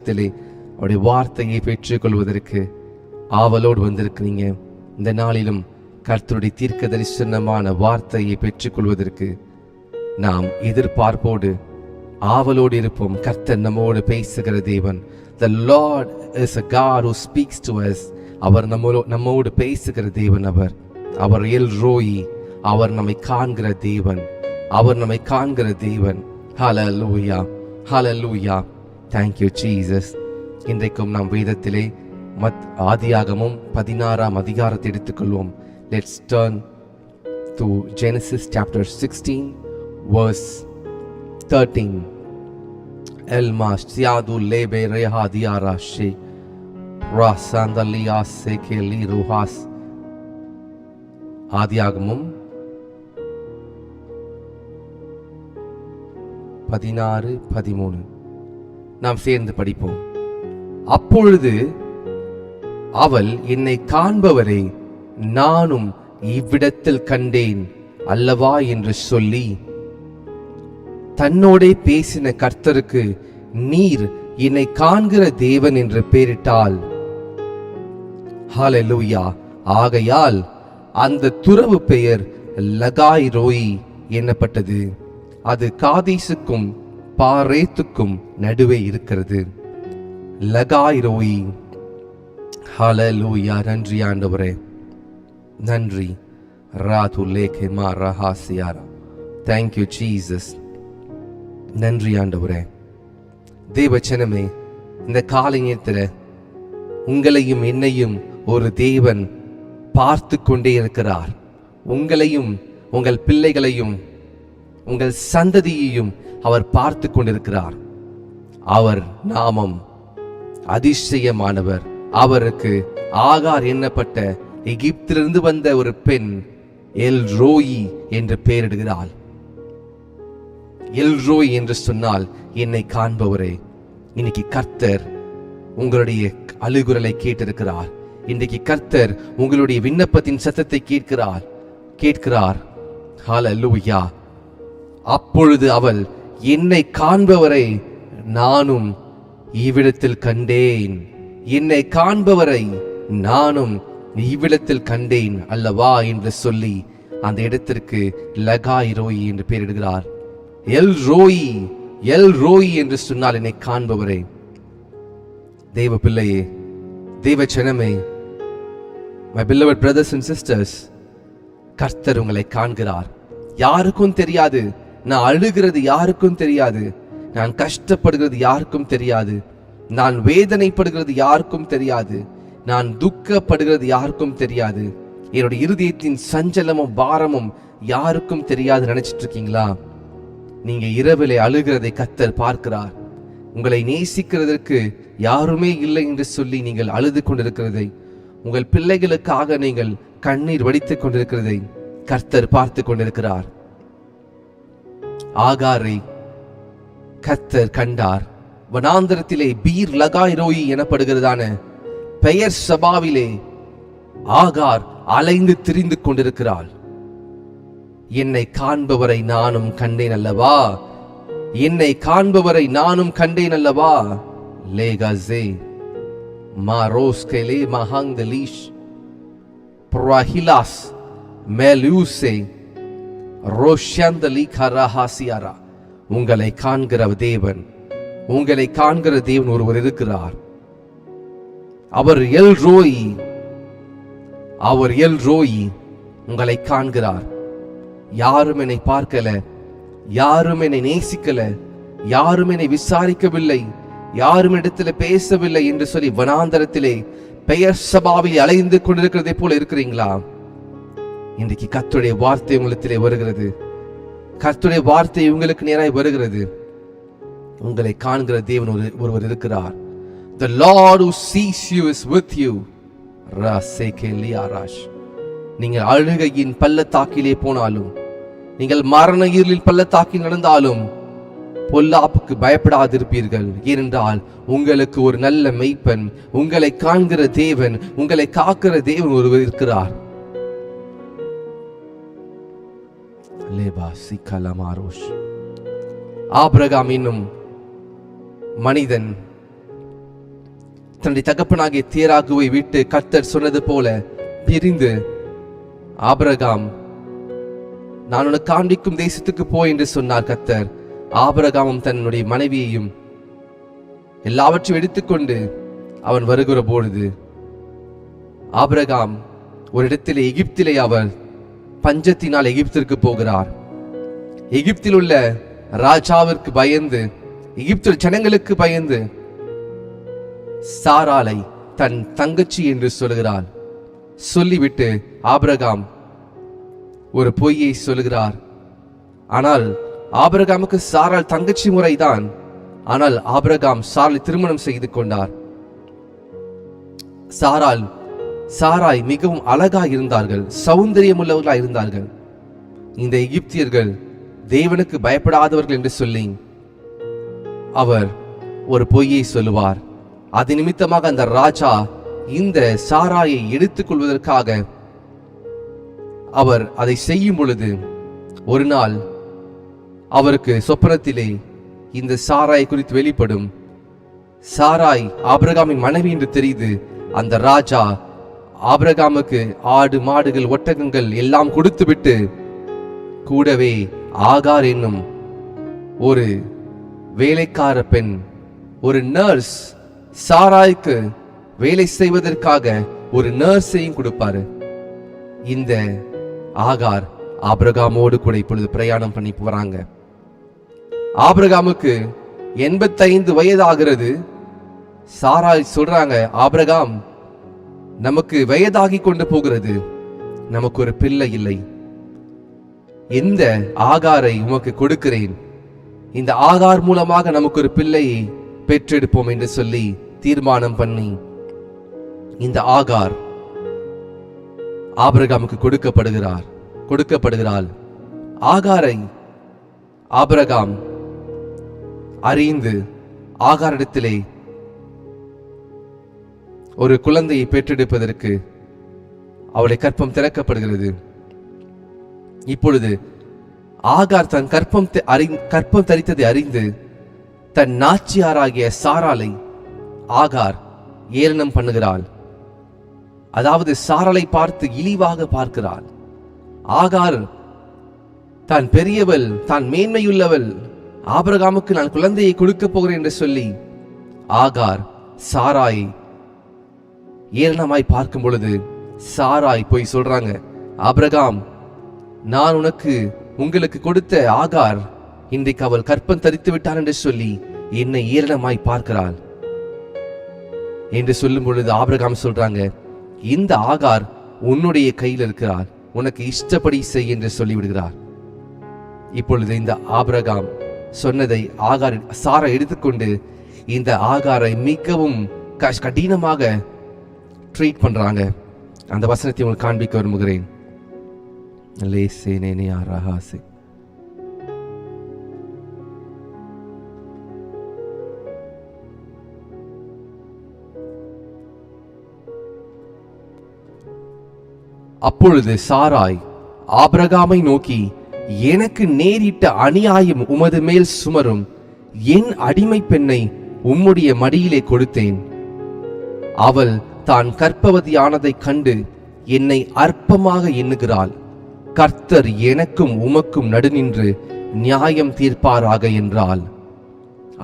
அவருடைய வார்த்தையை பெற்றுக் கொள்வதற்கு ஆவலோடு வந்திருக்கிறீங்க. இந்த நாளிலும் கர்த்தருடைய தீர்க்க தரிசனமான வார்த்தையை பெற்றுக் கொள்வதற்கு நாம் எதிர்பார்ப்போடு ஆவலோடு இருப்போம். கர்த்தர் நம்மோடு பேசுகிற தேவன். The Lord is a God who speaks to us. அவர் நம்மோடு பேசுகிற தேவன். அவர் எல் ரோயி. அவர் நம்மை காண்கிற தேவன். ஹல்லேலூயா, ஹல்லேலூயா. Thank you Jesus. இன்றைக்கும் நாம் வேதத்திலே ஆதியாகமம் 16ஆம் அதிகாரத்தை எடுத்துக்கொள்வோம். Let's turn to Genesis chapter 16 verse 13. Elma siadu lebe rehadiara she rasandalia sekeli ruhas. ஆதியாகமம் 16-13 நாம் சேர்ந்து படிப்போம். அப்பொழுது அவள், என்னை காண்பவரை நானும் இவ்விடத்தில் கண்டேன் அல்லவா என்று சொல்லி தன்னோடே பேசின கர்த்தருக்கு நீர் என்னை காண்கிற தேவன் என்று பெயரிட்டாள். ஹல்லேலூயா. ஆகையால் அந்த துறவு பெயர் லகாய் ரோயி என்னப்பட்டது. அது காதேசுக்கும் பாரேத்துக்கும் நடுவே இருக்கிறது. லகாய் ரோயி. ஹல்லேலூயா. நன்றி ஆண்டவரே, நன்றி. ராது லேகே மா ரஹாசியாரா. Thank you Jesus. நன்றி ஆண்டவரே. தேவச்சனமே, இந்த காலை நேரத்தில் உங்களையும் என்னையும் ஒரு தேவன் பார்த்து கொண்டே இருக்கிறார். உங்களையும் உங்கள் பிள்ளைகளையும் உங்கள் சந்ததியையும் அவர் பார்த்து கொண்டிருக்கிறார். அவர் நாமம் அதிசயமானவர். அவருக்கு ஆகார் என்னப்பட்ட எகிப்திலிருந்து வந்த ஒரு பெண் எல் ரோயி என்று பெயரிடுகிறாள். எல் ரோய் என்று சொன்னால் என்னை காண்பவரே. இன்னைக்கு கர்த்தர் உங்களுடைய அழுகுரலை கேட்டிருக்கிறார். இன்றைக்கு கர்த்தர் உங்களுடைய விண்ணப்பத்தின் சத்தத்தை கேட்கிறார். ஹல்லேலூயா. அப்பொழுது அவள், என்னை காண்பவரை நானும் இவ்விடத்தில் கண்டேன். என்னை காண்பவரை நானும் இவ்விடத்தில் கண்டேன் அல்லவா என்று சொல்லி அந்த இடத்திற்கு லகாய் ரோயி என்று பெயரிடுகிறார். எல் ரோயி, எல் ரோயி என்று சொன்னால் என்னை காண்பவரே. தேவ பிள்ளையே, தேவ ஜனமே, my beloved brothers and sisters, கர்த்தர் உங்களை காண்கிறார். யாருக்கும் தெரியாது. நான் அழுகிறது யாருக்கும் தெரியாது. நான் கஷ்டப்படுகிறது யாருக்கும் தெரியாது. நான் வேதனைப்படுகிறது யாருக்கும் தெரியாது. நான் துக்கப்படுகிறது யாருக்கும் தெரியாது. என்னுடைய இருதயத்தின் சஞ்சலமும் பாரமும் யாருக்கும் தெரியாது நினைச்சிட்டு இருக்கீங்களா? நீங்க இரவிலே அழுகிறதை கர்த்தர் பார்க்கிறார். உங்களை நேசிக்கிறதற்கு யாருமே இல்லை என்று சொல்லி நீங்கள் அழுது கொண்டிருக்கிறதை, உங்கள் பிள்ளைகளுக்காக நீங்கள் கண்ணீர் வடித்துக் கொண்டிருக்கிறதை கர்த்தர் பார்த்து கொண்டிருக்கிறார். ஆகாரை கர்த்தர் கண்டார். வனாந்தரத்திலே பீர் லகாய் ரோயி எனப்படுகிறதான பெயர் சபாவிலே ஆகார் அலைந்து திரிந்து கொண்டிருக்கிறாள். என்னை காண்பவரை நானும் கண்டேன் அல்லவா, என்னை காண்பவரை நானும் கண்டேன் அல்லவா. லேகாசே மாரோஸ்கேலே மஹாங்கலீஷ் ப்ராஹிலாஸ் மேலூசே ரோஷந்தலி கரஹாசியாரா. உங்களை காண்கிற தேவன், உங்களை காண்கிற தேவன் ஒருவர் இருக்கிறார். அவர் எல் ரோயி. அவர் எல் ரோயி உங்களை காண்கிறார். யாரும் என்னை பார்க்கல, யாரும் என்னை நேசிக்கல, யாரும் என்னை விசாரிக்கவில்லை, யாரும் இடத்துல பேசவில்லை என்று சொல்லி வனாந்தரத்திலே பெயர் சபாவில் அலைந்து கொண்டிருக்கிறதை போல இருக்கிறீங்களா? இன்றைக்கு கர்த்தருடைய வார்த்தை உங்களிடத்திலே வருகிறது. கர்த்தருடைய வார்த்தை உங்களுக்கு நேராய் வருகிறது. உங்களை காண்கிற தேவன் ஒருவர் இருக்கிறார். The Lord who sees you is with you. நீங்கள் அழுகையின் பள்ளத்தாக்கிலே போனாலும், நீங்கள் மரண இருளில் பள்ளத்தாக்கில் நடந்தாலும் பொல்லாப்புக்கு பயப்படாதிருப்பீர்கள். ஏனென்றால் உங்களுக்கு ஒரு நல்ல மெய்ப்பன், உங்களை காண்கிற தேவன், உங்களை காக்கிற தேவன் ஒருவர் இருக்கிறார். ஆபிரகாம் என்னும் மனிதன் தன்னுடைய தகப்பனாகிய தேராகுவை விட்டு கர்த்தர் சொன்னது போல பிரிந்து ஆபிரகாம், நான் உனக்கு காண்பிக்கும் தேசத்துக்கு போ என்று சொன்னார் கர்த்தர். ஆபிரகாமும் தன்னுடைய மனைவியையும் எல்லாவற்றையும் எடுத்துக்கொண்டு அவன் வருகிற பொழுது, ஆபிரகாம் ஒரு இடத்திலே எகிப்திலே அவர் பஞ்சத்தினால் எகிப்திற்கு போகிறார். எகிப்தில் உள்ள ராஜாவிற்கு பயந்து, எகிப்து ஜனங்களுக்கு பயந்து சாராளை தன் தங்கச்சி என்று சொல்கிறார். சொல்லிவிட்டு ஆபிரகாம் ஒரு பொய்யை சொல்கிறார். ஆனால் ஆபிரகாமுக்கு சாராள் தங்கச்சி முறைதான். ஆனால் ஆபிரகாம் சாராளை திருமணம் செய்து கொண்டார். சாராய் மிகவும் அழகாய் இருந்தார்கள், சௌந்தரியம் உள்ளவர்களாய் இருந்தார்கள். இந்த எகிப்தியர்கள் தேவனுக்கு பயப்படாதவர்கள் என்று சொல்லி அவர் ஒரு பொய்யை சொல்லுவார். அது நிமித்தமாக அந்த ராஜா இந்த சாராயை எடுத்துக் கொள்வதற்காக அவர் அதை செய்யும் பொழுது, ஒரு நாள் அவருக்கு சொப்பனத்திலே இந்த சாராய் குறித்து வெளிப்படும். சாராய் ஆபிரகாமின் மனைவி என்று தெரிந்து அந்த ராஜா ஆபிரகாமுக்கு ஆடு மாடுகள் ஒட்டகங்கள் எல்லாம் கொடுத்துவிட்டு கூடவே ஆகார் என்னும் ஒரு வேலைக்கார பெண், ஒரு நர்ஸ், சாராய்க்கு வேலை செய்வதற்காக ஒரு நர்ஸையும் கொடுப்பாரு. இந்த ஆகார் ஆபிரகாமோடு கூட இப்பொழுது பிரயாணம் பண்ணி போறாங்க. ஆபிரகாமுக்கு 85 வயதாகிறது. சாராய் சொல்றாங்க, ஆபிரகாம், நமக்கு வயதாகி கொண்டு போகிறது, நமக்கு ஒரு பிள்ளை இல்லை, இந்த ஆகாரை உமக்கு கொடுக்கிறேன், இந்த ஆகார் மூலமாக நமக்கு ஒரு பிள்ளையை பெற்றெடுப்போம் என்று சொல்லி தீர்மானம் பண்ணி இந்த ஆகார் ஆபிரகாமுக்கு கொடுக்கப்படுகிறாள். ஆகாரை ஆபிரகாம் அறிந்து ஆகாரிடத்திலே ஒரு குழந்தையை பெற்றெடுப்பதற்கு அவளை கற்பம் திறக்கப்படுகிறது. இப்பொழுது ஆகார் தன் கற்பம் தரித்ததை அறிந்து தன் நாச்சியாராகிய சாராளை ஆகார் ஏளனம் பண்ணுகிறாள். அதாவது சாராளை பார்த்து இழிவாக பார்க்கிறாள். ஆகார் தான் பெரியவள், தான் மேன்மையுள்ளவள், ஆபிரகாமுக்கு நான் குழந்தையை கொடுக்க போகிறேன் என்று சொல்லி ஆகார் சாராய் ஏளனமாய் பார்க்கும் பொழுது சாராய் போய் சொல்றாங்க, ஆபிரகாம், நான் உங்களுக்கு கொடுத்த ஆகார் இன்றைக்கு அவள் கற்பம் தரித்து விட்டார் என்று சொல்லி என்னை ஏளனமாய் பார்க்கிறாள் என்று சொல்லும் பொழுது ஆபிரகாம் சொல்றாங்க, இந்த ஆகார் உன்னுடைய கையில் இருக்கிறார், உனக்கு இஷ்டப்படி செய் என்று சொல்லிவிடுகிறார். இப்பொழுது இந்த ஆபிரகாம் சொன்னதை சாரா எடுத்துக்கொண்டு இந்த ஆகாரை மிகவும் கடினமாக ட்ரீட் பண்றாங்க. அந்த வசனத்தை உங்களுக்கு காண்பிக்க விரும்புகிறேன். அப்பொழுது சாராய் ஆபிரகாமை நோக்கி, எனக்கு நேரிட்ட அநியாயம் உமது மேல் சுமரும், என் அடிமை பெண்ணை உம்முடைய மடியிலே கொடுத்தேன், அவள் தான் கர்ப்பவதியானதை கண்டு என்னை அற்பமாக எண்ணுகிறாள், கர்த்தர் எனக்கும் உமக்கும் நடுநின்று நியாயம் தீர்ப்பாராக என்றாள்.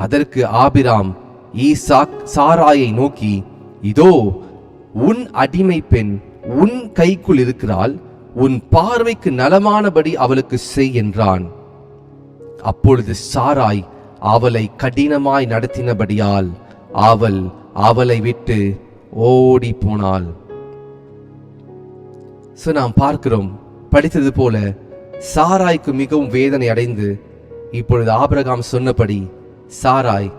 அதற்கு ஆபிராம் சாராயை நோக்கி, இதோ உன் அடிமை பெண் உன் கைக்குள் இருக்கிறாள், உன் பார்வைக்கு நலமானபடி அவளுக்கு செய் என்றான். அப்பொழுது சாராய் அவளை கடினமாய் நடத்தினபடியால் அவளை விட்டு ஓடி போனாள். நாம் பார்க்கிறோம், படித்தது போல சாராய்க்கு மிகவும் வேதனை அடைந்து இப்பொழுது ஆபிரகாம் சொன்னபடி சாராய்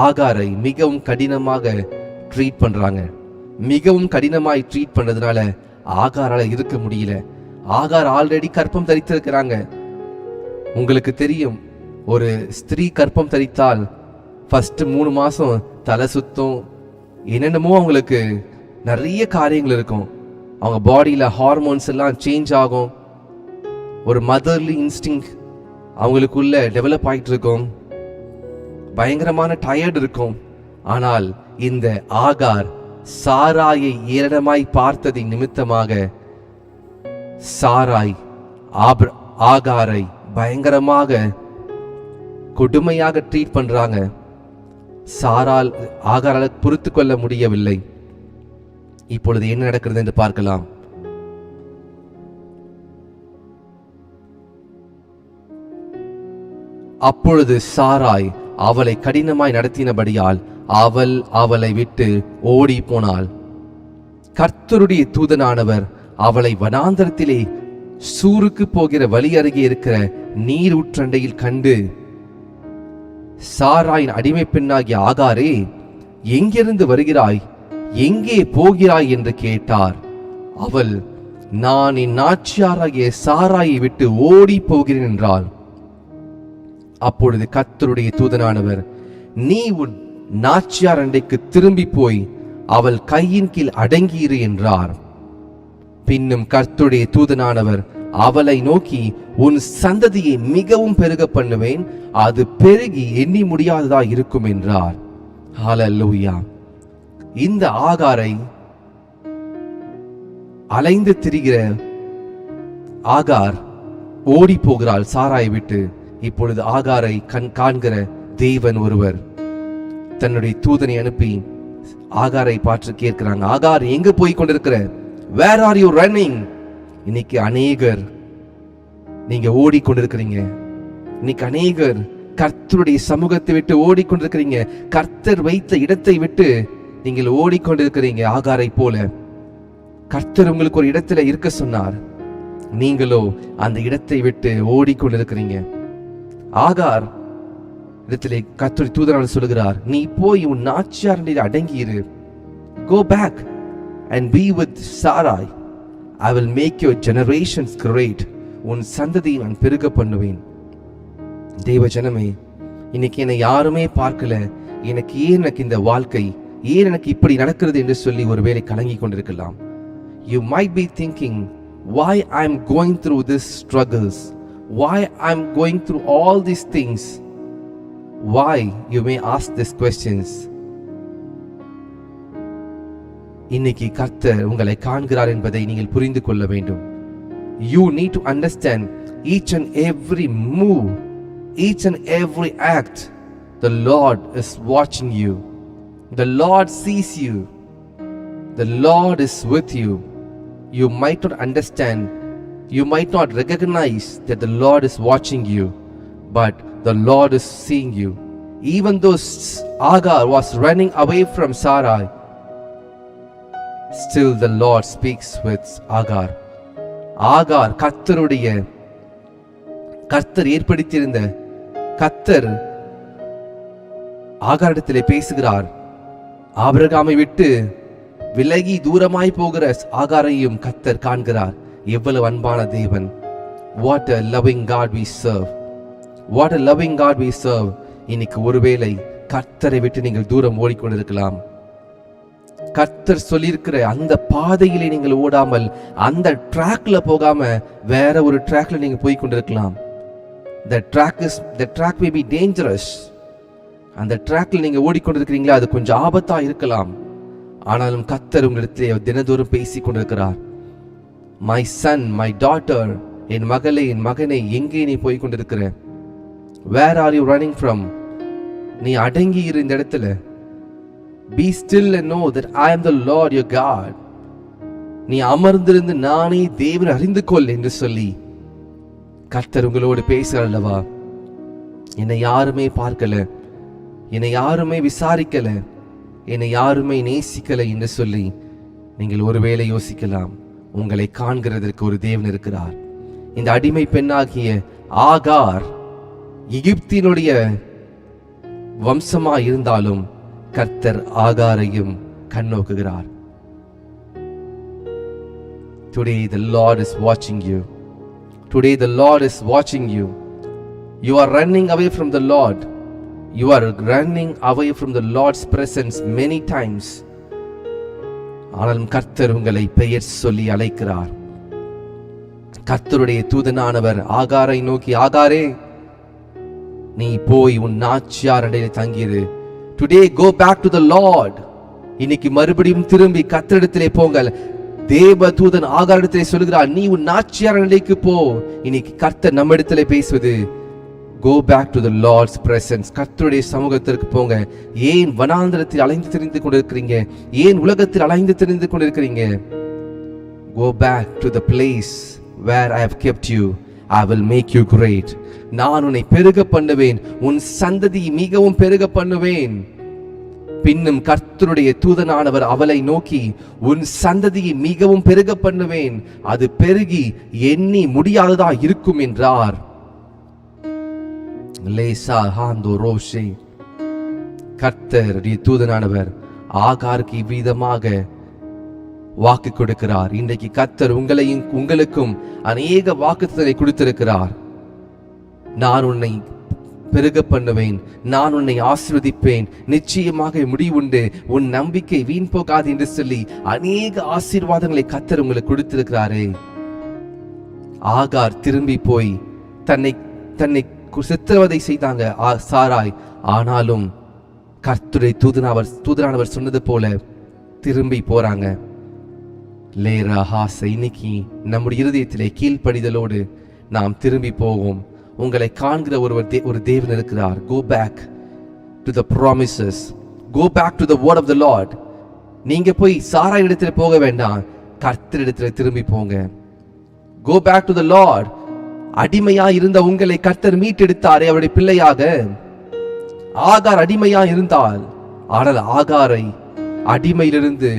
ஆகாரை மிகவும் கடினமாக ட்ரீட் பண்றாங்க. மிகவும் கடினமாய் ட்ரீட் பண்ணதுனால ஆகாரால இருக்க முடியல. ஆகார் ஆல்ரெடி கற்பம் தரித்திருக்கிறாங்க. உங்களுக்கு தெரியும், ஒரு ஸ்திரீ கற்பம் தரித்தால் ஃபர்ஸ்ட் 3 மாசம் தலை சுத்தம், என்னென்னமோ அவங்களுக்கு நிறைய காரியங்கள் இருக்கும். அவங்க பாடியில ஹார்மோன்ஸ் எல்லாம் சேஞ்ச் ஆகும். ஒரு மதர்லி இன்ஸ்டிங் அவங்களுக்குள்ள டெவலப் ஆகிட்டு இருக்கும். பயங்கரமான டயர்ட் இருக்கும். ஆனால் இந்த ஆகார் சாராயை ஏளனமாய் பார்த்ததின் நிமித்தமாக சாராய் ஆகாரை பயங்கரமாக கொடுமையாக ட்ரீட் பண்றாங்க. சாரால் ஆகாரால் பொறுத்து கொள்ள முடியவில்லை. இப்பொழுது என்ன நடக்கிறது என்று பார்க்கலாம். அப்பொழுது சாராய் அவளை கடினமாய் நடத்தினபடியால் அவள் அவளை விட்டு ஓடி போனாள். கர்த்தருடைய தூதனானவர் அவளை வனாந்தரத்திலே சூருக்கு போகிற வழி அருகே இருக்கிற நீர் ஊற்றண்டையில் கண்டு, சாராயின் அடிமை பெண்ணாகிய ஆகாரே, எங்கிருந்து வருகிறாய், எங்கே போகிறாய் என்று கேட்டார். அவள், நான் என் நாச்சியாராகிய சாராயை விட்டு ஓடி போகிறேன் என்றாள். அப்பொழுது கர்த்தருடைய தூதனானவர், நீ உன் நாச்சியார் அண்டைக்கு திரும்பி போய் அவள் கையின் கீழ் அடங்கியிரு என்றார். பின்னும் கர்த்தருடைய தூதனானவர் அவளை நோக்கி, உன் சந்ததியை மிகவும் பெருக பண்ணுவேன், அது பெருகி எண்ணி முடியாததா இருக்கும் என்றார். ஹல்லேலூயா. இந்த ஆகாரை அலைந்து திரிகிற ஆகார் ஓடி போகிறாள் சாராயை விட்டு. இப்பொழுது ஆகாரை காண்கிற தேவன் ஒருவர் தன்னுடைய தூதனை அனுப்பி ஆகாரை பார்த்து கேட்கிறாங்க, ஆகார் எங்க போய் கொண்டிருக்கிற? Where are you running? இன்னைக்கு அநேகர் நீங்க ஓடிக்கொண்டிருக்கிறீங்க. இன்னைக்கு அநேகர் கர்த்தருடைய சமூகத்தை விட்டு ஓடிக்கொண்டிருக்கிறீங்க. கர்த்தர் வைத்த இடத்தை விட்டு நீங்கள் ஓடிக்கொண்டிருக்கிறீங்க. ஆகாரை போல கர்த்தர் உங்களுக்கு ஒரு இடத்துல இருக்க சொன்னார், நீங்களோ அந்த இடத்தை விட்டு ஓடிக்கொண்டிருக்கிறீங்க. ஆகார் இடத்திலே கர்த்தருடைய தூதனானவர் சொல்லுகிறார், நீ போய் உன் நாச்சியாரில் அடங்கியிரு. Go back and be with Sarai. I will make your generations great. உன் சந்ததியை நான் பெருக பண்ணுவேன். தேவ ஜனமே, இன்னைக்கு என்னை யாருமே பார்க்கல, எனக்கு ஏன் எனக்கு இந்த வாழ்க்கை, ஏன் எனக்கு இப்படி நடக்கிறது என்று சொல்லி ஒருவேளை கலங்கி கொண்டிருக்கலாம். You might be thinking, why I'm going through these struggles, why I'm going through all these things. Why? You may ask these questions. இன்னைக்கு கர்த்தர் உங்களை காண்கிறார் என்பதை நீங்கள் புரிந்து கொள்ள வேண்டும். You need to understand each and every move, each and every act. The Lord is watching you. The Lord sees you. The Lord is with you. You might not understand, you might not recognize that the Lord is watching you, but the Lord is seeing you. Even though Agar was running away from Sarai, still the Lord speaks with Agar. ஆகார் கர்த்தர் ஏற்படுத்தியிருந்த கர்த்தர் ஆகாரிடத்திலே பேசுகிறார். ஆபிரகாமை விட்டு விலகி தூரமாய் போகிற ஆகாரையும் கர்த்தர் காண்கிறார். எவ்வளவு அன்பான தேவன்! What a loving God we serve. What a loving God we serve. இன்னைக்கு ஒருவேளை கர்த்தரை விட்டு நீங்கள் தூரம் ஓடிக்கொண்டிருக்கலாம். கர்த்தர் சொல்லியிருக்கிற அந்த பாதையிலே நீங்கள் ஓடாமல், அந்த ட்ராக்ல போகாம வேற ஒரு ட்ராக்ல நீங்க போய் கொண்டிருக்கலாம். The track may be dangerous. அந்த ட்ராக்ல நீங்க ஓடிக்கொண்டிருக்கிறீங்களா, அது கொஞ்சம் ஆபத்தா இருக்கலாம். ஆனாலும் கர்த்தர் உங்களிடத்திலே தினதோறும் பேசிக் கொண்டிருக்கிறார். My son, my daughter, என் மகளே, என் மகனை, எங்கே நீ போய் கொண்டிருக்கிற? Where are you running from? நீ அடங்கி இரு இந்த இடத்துல. Be still and know that I am the Lord your God. நீ அமர்ந்திருந்து நானே தேவன் அறிந்து கொள் என்று சொல்லி கர்த்தர் உங்களோடு பேசுகிறார் அல்லவா? என்னை யாருமே பார்க்கல, என்னை யாருமே விசாரிக்கல, என்னை யாருமே நேசிக்கல என்று சொல்லி நீங்கள் ஒருவேளை யோசிக்கலாம். உங்களை காண்கிறதற்கு ஒரு தேவன் இருக்கிறார். இந்த அடிமை பெண்ணாகிய ஆகார் எகிப்தினுடைய வம்சமா இருந்தாலும் கர்த்தர் ஆகாரையும் கண்ணோக்குகிறார். Today the Lord is watching you. Today the Lord is watching you. You are running away from the Lord. You are running away from the Lord's presence many times. ஆனாலும் கர்த்தர் உங்களை பெயர் சொல்லி அழைக்கிறார். கர்த்தருடைய தூதனானவர் ஆகாரை நோக்கி, ஆகாரே, நீ போய் உன் நாச்சியார் அண்டையில் தங்கியிரு. Today go back to the Lord. இன்னைக்கு மறுபடியும் திரும்பி கர்த்தரிடத்திலே போங்கள். தேவதூதன் ஆகாரிடத்திலே சொல்கிறார், நீ உன் நாச்சியார் நிலைக்கு போ. இன்னைக்கு கர்த்தர் நம்மிடத்திலே பேசுவது, go back to the Lord's presence. கர்த்தருடைய சமூகத்திற்கு போங்க. ஏன் வனாந்தரத்தில் அலைந்து திரிந்து கொண்டிருக்கிறீங்க? ஏன் உலகத்தில் அலைந்து திரிந்து கொண்டிருக்கிறீங்க? Go back to the place where I have kept you. I will make you great. நான் உன்னை பெருக பண்ணுவேன், உன் சந்ததி மிகவும் பெருக பண்ணுவேன். பின்னும் கர்த்தருடைய தூதனானவர் அவளை நோக்கி, உன் சந்ததியை மிகவும் பெருக பண்ணுவேன், அது பெருகி எண்ணி முடியாததா இருக்கும் என்றார். கர்த்தருடைய தூதனானவர் ஆகாருக்கு இவ்விதமாக வாக்கு கொடுக்கிறார். இன்றைக்கு கர்த்தர் உங்களையும் உங்களுக்கும் அநேக வாக்குத்தத்தங்களை கொடுத்திருக்கிறார். நான் உன்னை பெருக பண்ணுவேன், நான் உன்னை ஆசீர்வதிப்பேன், நிச்சயமாக முடிவுண்டு, உன் நம்பிக்கை வீண் போகாது என்று சொல்லி அநேக ஆசீர்வாதங்களை கர்த்தர் உங்களுக்கு கொடுத்திருக்கிறாரே. ஆகார் திரும்பி போய் தன்னை தன்னை சித்திரவதை செய்தாங்க சாராய். ஆனாலும் கர்த்தருடைய தூதனானவர் சொன்னது போல திரும்பி போறாங்க. இன்னைக்கு நம்முடைய இருதயத்திலே கீழ்ப்படிதலோடு நாம் திரும்பி போவோம். உங்களை காண்கிற ஒரு தேவன் இருக்கிறார். Go back to the promises. Go back to the word of the Lord. நீங்க போய் சாராய் இடத்துல போக வேண்டாம், கர்த்தரிடத்துல திரும்பி போங்க. Go back to the Lord. அடிமையா இருந்த உங்களை கர்த்தர் மீட்டெடுத்தாரே அவருடைய பிள்ளையாக. ஆகார் அடிமையா இருந்தால், ஆனால் ஆகாரை அடிமையிலிருந்து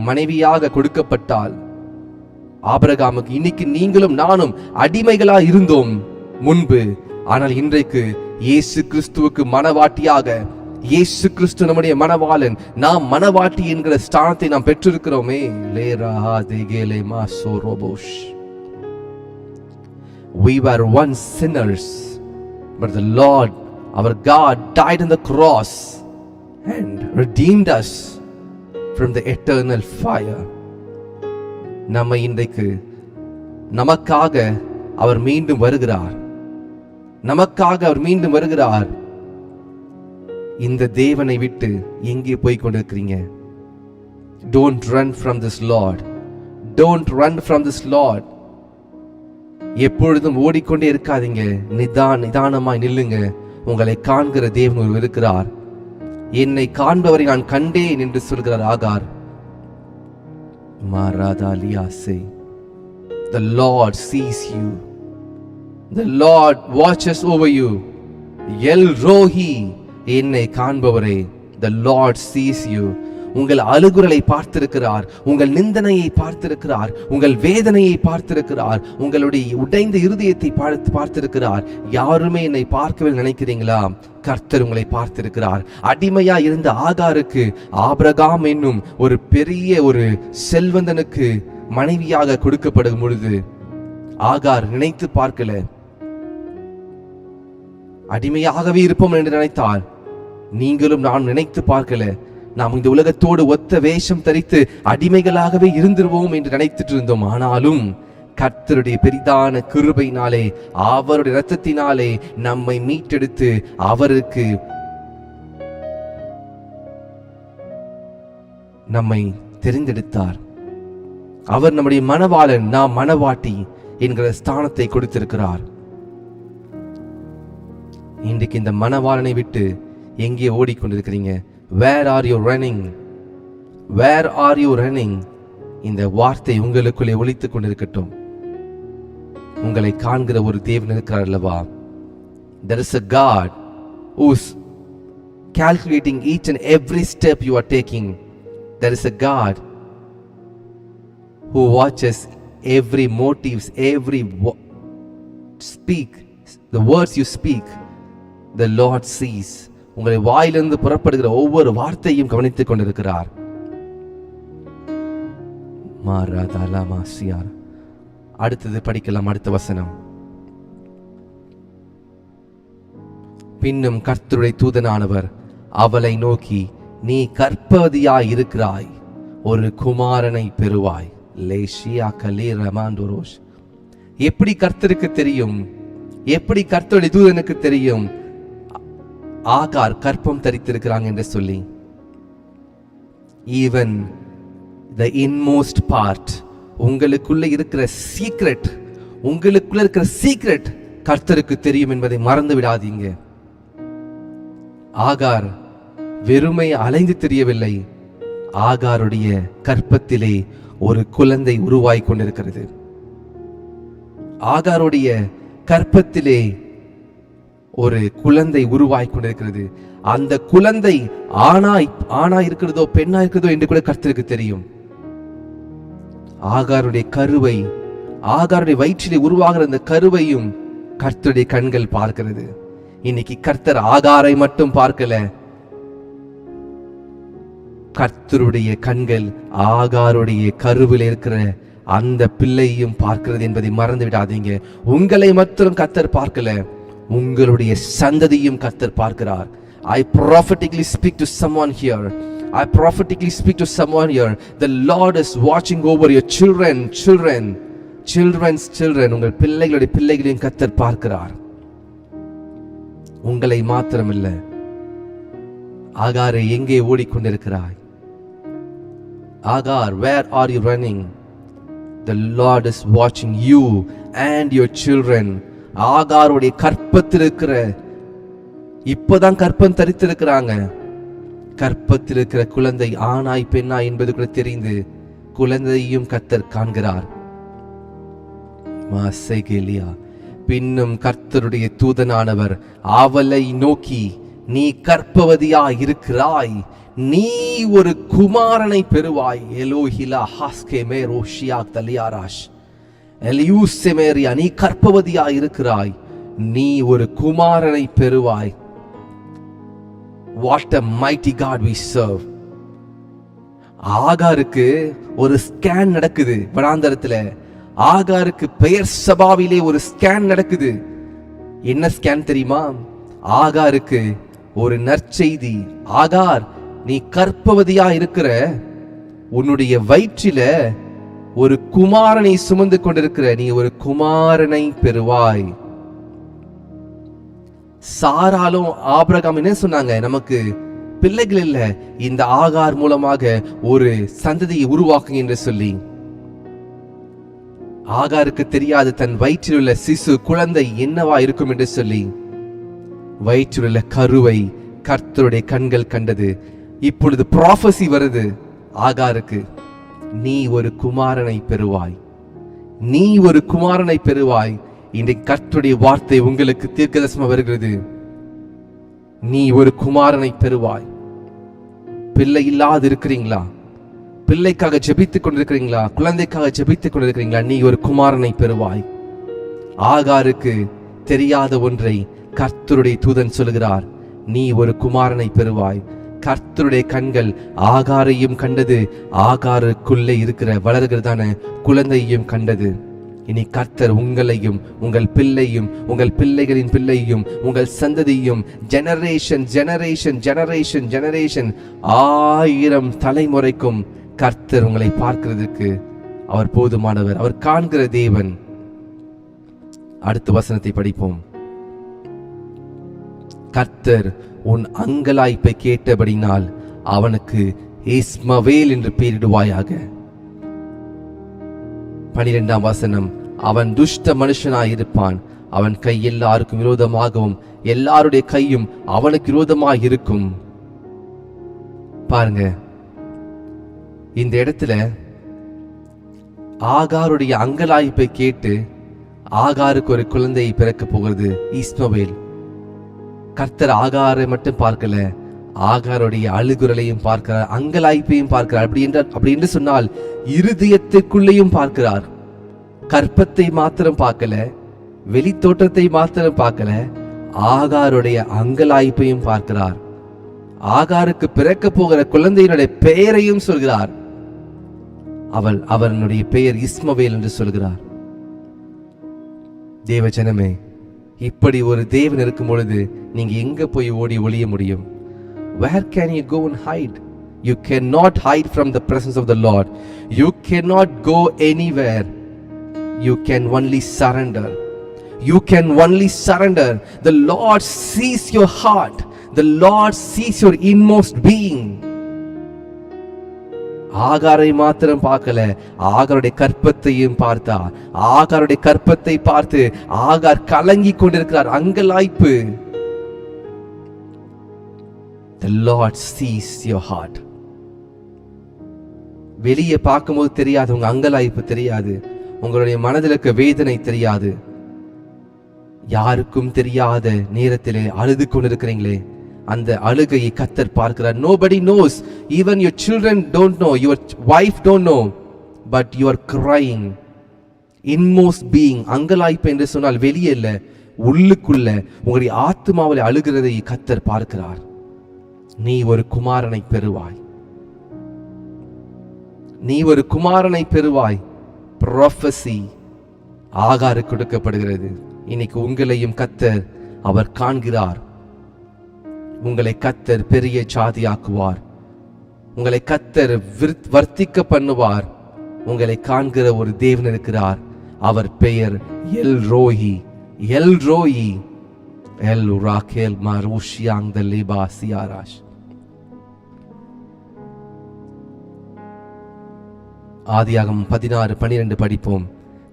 மனைவியாக கொடுக்கப்பட்டால் ஆபிரகாமுக்கு, இன்னைக்கு நீங்களும் நானும் அடிமைகளா இருந்தோம் முன்பு, ஆனால் இன்றைக்கு இயேசு கிறிஸ்துவுக்கு மனவாட்டியாக, இயேசு கிறிஸ்து நம்முடைய மனவாளன், நாம் மனவாட்டி என்கிற ஸ்தானத்தை நாம் பெற்றிருக்கிறோமே. We were once sinners, but the Lord, our God, died on the cross and redeemed us from the eternal fire. நம்மை இன்றைக்கு நமக்காக அவர் மீண்டும் வருகிறார். நமக்காக அவர் மீண்டும் வருகிறார். இந்த தேவனை விட்டு எங்கே போய் கொண்டிருக்கிறீங்க? Don't run from this Lord. Don't run from this Lord. எப்பொழுதும் ஓடிக்கொண்டே இருக்காதீங்க. நிதானமாய் நில்லுங்க. உங்களை காண்கிற தேவன் ஒருவர் இருக்கிறார். என்னை காண்பவரை நான் கண்டேன் என்று சொல்கிறார் ஆகார். The Lord sees you. The Lord watches over you. El Rohi, என்னை காண்பவரே. The Lord sees you. உங்கள் அழுகுரலை பார்த்திருக்கிறார், உங்கள் நிந்தனையை பார்த்திருக்கிறார், உங்கள் வேதனையை பார்த்திருக்கிறார், உங்களுடைய உடைந்த இருதயத்தை பார்த்திருக்கிறார். யாருமே என்னை பார்க்கவே நினைக்கிறீங்களா? கர்த்தர் உங்களை பார்த்திருக்கிறார். அடிமையா இருந்த ஆகாருக்கு ஆபிரகாம் என்னும் ஒரு பெரிய ஒரு செல்வந்தனுக்கு மனைவியாக கொடுக்கப்படும் பொழுது ஆகார் நினைத்து பார்க்கல. அடிமையாகவே இருப்போம் என்று நினைத்தால், நீங்களும் நான் நினைத்து பார்க்கல. நாம் இந்த உலகத்தோடு ஒத்த வேஷம் தரித்து அடிமைகளாகவே இருந்துருவோம் என்று நினைத்துட்டு இருந்தோம். ஆனாலும் கர்த்தருடைய பெரிதான கிருபையினாலே, அவருடைய இரத்தத்தினாலே நம்மை மீட்டெடுத்து அவருக்கு நம்மை தெரிந்தெடுத்தார். அவர் நம்முடைய மனவாளன், நாம் மனவாட்டி என்கிற ஸ்தானத்தை கொடுத்திருக்கிறார். இன்றைக்கு இந்த மனவாளனை விட்டு எங்கே ஓடிக்கொண்டிருக்கிறீங்க? Where are you running? Where are you running? இந்த வார்த்தை உங்களுக்குள்ளே ஒலித்துக் கொண்டிருக்கட்டும். உங்களை காண்கிற ஒரு தேவன் இருக்கிறார் அல்லவா? There is a God who's calculating each and every step you are taking. There is a God who watches every motives, every speak, the words you speak. The Lord sees. உங்களை வாயிலிருந்து புறப்படுகிற ஒவ்வொரு வார்த்தையும் கவனித்துக் கொண்டிருக்கிறார். அடுத்தது படிக்கலாம். அடுத்த வசனம். பின்னும் கர்த்தருடைய தூதனானவர் அவளை நோக்கி, நீ கர்ப்பவதியாய் இருக்கிறாய், ஒரு குமாரனை பெறுவாய். எப்படி கர்த்தருக்கு தெரியும்? எப்படி கர்த்தருடைய தூதனுக்கு தெரியும்? ஆகார் கற்பம் தரித்திருக்கிறாங்க என்று சொல்லி. ஈவன் த இன்மோஸ்ட் பார்ட், உங்களுக்குள்ள இருக்கிற சீக்ரெட், உங்களுக்குள்ள இருக்கிற சீக்ரெட் கர்த்தருக்கு தெரியும் என்பதை மறந்து விடாதீங்க. ஆகார் வெறுமை அலைந்து தெரியவில்லை, ஆகாருடைய கற்பத்திலே ஒரு குழந்தை உருவாய் கொண்டிருக்கிறது. ஆகாருடைய கற்பத்திலே ஒரு குழந்தை உருவாய் கொண்டிருக்கிறது. அந்த குழந்தை ஆணா இருக்கிறதோ பெண்ணா இருக்கிறதோ என்று கூட கர்த்தருக்கு தெரியும். ஆகாருடைய கருவை, ஆகாருடைய வயிற்றிலே உருவாகிற அந்த கருவையும் கர்த்தருடைய கண்கள் பார்க்கிறது. இன்னைக்கு கர்த்தர் ஆகாரை மட்டும் பார்க்கல, கர்த்தருடைய கண்கள் ஆகாருடைய கருவில் இருக்கிற அந்த பிள்ளையும் பார்க்கிறது என்பதை மறந்து விடாதீங்க. உங்களை மட்டும் கர்த்தர் பார்க்கல, உங்களுடைய சந்ததியும் கர்த்தர் பார்க்கிறார். I prophetically speak to someone here. I prophetically speak to someone here. The Lord is watching over your children's children. உங்கள் பிள்ளைகளுடைய பிள்ளைகளையும் கர்த்தர் பார்க்கிறார். உங்களை மாத்திரமில்ல. ஆகாரை எங்கே ஓடிக்கொண்டிருக்கிறாய்? ஆகார், where are you running? The Lord is watching you and your children. ஆகாருடைய கற்பத்தில் இருக்கிற, இப்பதான் கற்பம் தரித்திருக்கிறாங்க, கற்பத்தில் இருக்கிற குழந்தை ஆணாய் பெண்ணாய் என்பது கூட தெரிந்து குழந்தையும் கர்த்தர் காண்கிறார். மாசேகேலியா, பின்னும் கர்த்தருடைய தூதனானவர் அவளை நோக்கி, நீ கர்ப்பவதியா இருக்கிறாய், நீ ஒரு குமாரனை பெறுவாய். எலோஹிலா ஹாஸ்கே மேரோ ஷியாக் தலியாராஷ் எலியூசெமேரியா, நீ கர்ப்பவதியா இருக்கிறாய், நீ ஒரு குமாரனை பெறுவாய். What a mighty God we serve. ஆகாருக்கு ஒரு ஸ்கேன் நடக்குது வனாந்தரத்துல. ஆகாருக்கு பெயர் சபாவிலே ஒரு ஸ்கேன் நடக்குது. என்ன ஸ்கேன் தெரியுமா? ஆகாருக்கு ஒரு நற்செய்தி. ஆகார், நீ கர்ப்பவதியா இருக்கிற, உன்னுடைய வயிற்றில ஒரு குமாரனை சுமந்து கொண்டிருக்கிற, நீ ஒரு குமாரனை பெறுவாய். சாராலும் ஆபிரகாம் என்ன சொன்னாங்க? நமக்கு பிள்ளைகள் இல்ல, இந்த ஆகார் மூலமாக ஒரு சந்ததியை உருவாக்குங்க என்று சொல்லி. ஆகாருக்கு தெரியாது தன் வயிற்றில் உள்ள சிசு குழந்தை என்னவா இருக்கும் என்று சொல்லி. வயிற்றில் உள்ள கருவை கர்த்தருடைய கண்கள் கண்டது. இப்பொழுது ப்ராஃபசி வருது ஆகாருக்கு, நீ ஒரு குமாரனை பெறுவாய், நீ ஒரு குமாரனை பெறுவாய். இன்றைக்கு கர்த்தருடைய வார்த்தை உங்களுக்கு தீர்க்கதரிசனமா வருகிறது. நீ ஒரு குமாரனை பெறுவாய். பிள்ளை இல்லாது இருக்கிறீங்களா? பிள்ளைக்காக ஜெபித்துக் கொண்டிருக்கிறீங்களா? குழந்தைக்காக ஜெபித்துக் கொண்டிருக்கிறீங்களா? நீ ஒரு குமாரனை பெறுவாய். ஆகாருக்கு தெரியாத ஒன்றை கர்த்தருடைய தூதன் சொல்கிறார், நீ ஒரு குமாரனை பெறுவாய். கர்த்தருடைய கண்கள் ஆகாரையும் கண்டது, ஆகாருக்குள்ளே இருக்கிற வளர்கிறதான குழந்தையையும் கண்டது. இனி கர்த்தர் உங்களையும் உங்கள் பிள்ளையும் உங்கள் பிள்ளைகளின் பிள்ளையும் உங்கள் சந்ததியும் ஜெனரேஷன் ஜெனரேஷன் ஜெனரேஷன் ஜெனரேஷன் 1000 தலைமுறைக்கும் கர்த்தர் உங்களை பார்க்கிறதுக்கு அவர் போதுமானவர். அவர் காண்கிற தேவன். அடுத்த வசனத்தை படிப்போம். கர்த்தர் உன் அங்கலாய்ப்பை கேட்டபடினால் அவனுக்கு இஸ்மவேல் என்று பெயரிடுவாயாக. 12ஆம் வசனம், அவன் துஷ்ட மனுஷனாயிருப்பான், அவன் கை எல்லாருக்கும் விரோதமாகவும் எல்லாருடைய கையும் அவனுக்கு விரோதமாக இருக்கும். பாருங்க, இந்த இடத்துல ஆகாருடைய அங்கலாய்ப்பை கேட்டு ஆகாருக்கு ஒரு குழந்தையை பிறக்க போகிறது, இஸ்மவேல். கர்த்தர் ஆகாரை மட்டும் பார்க்கல, ஆகாருடைய அழுகுரலையும் பார்க்கிறார், அங்கலாய்ப்பையும் பார்க்கிறார். அப்படி என்று சொன்னால் இருதயத்திற்குள்ளேயும் பார்க்கிறார். கற்பத்தை மாத்திரம் பார்க்கல, வெளித்தோற்றத்தை மாத்திரம் பார்க்கல, ஆகாருடைய அங்கலாய்ப்பையும் பார்க்கிறார். ஆகாருக்கு பிறக்க போகிற குழந்தையினுடைய பெயரையும் சொல்கிறார். அவனுடைய பெயர் இஸ்மவேல் என்று சொல்கிறார். தேவ ஜனமே, இப்படி ஒரு தேவன் இருக்கும் பொழுது நீங்க எங்க போய் ஓடி ஒளிய முடியும்? Where can you go and hide? You cannot hide from the presence of the Lord. You cannot go anywhere. You can only surrender. You can only surrender. The Lord sees your heart. The Lord sees your inmost being. ஆகாரை மாத்திரம் பார்க்கல, ஆகாருடைய கற்பத்தையும் பார்த்தார். ஆகாருடைய கற்பத்தை பார்த்து ஆகார் கலங்கி கொண்டிருக்கிறார், அங்கலாய்ப்பு. The Lord sees your heart. வெளியே பார்க்கும்போது தெரியாது, உங்க அங்கலாய்ப்பு தெரியாது, உங்களுடைய மனதில் இருக்க வேதனை தெரியாது. யாருக்கும் தெரியாத நேரத்திலே அழுது கொண்டிருக்கிறீங்களே, அந்த அழுகையை கர்த்தர் பார்க்கிறார். Nobody knows, even your children don't know, your wife don't know, but you are crying. Inmost being, அங்கலாய்ப்பு என்று சொன்னால் வெளியே இல்ல, உள்ளுக்குள்ள உங்களுடைய ஆத்மாவில் அழுகிறதை கர்த்தர் பார்க்கிறார். நீ ஒரு குமாரனை பெறுவாய், நீ ஒரு குமாரனை பெறுவாய். ப்ராஃபஸி ஆகாருக்கு கொடுக்கப்படுகிறது. இன்னைக்கு உங்களையும் கர்த்தர் அவர் காண்கிறார். உங்களை கர்த்தர் பெரிய ஜாதியாக்குவார், உங்களை கர்த்தர் வர்த்திக்க பண்ணுவார். உங்களை காண்கிற ஒரு தேவன் இருக்கிறார், அவர் பெயர் எல் ரோயி. எல் ரோயி, எல் ராகேல் மாருஷியாங் த லேபா சியாராஷ். ஆதியாகமம் 16:12 படிப்போம்.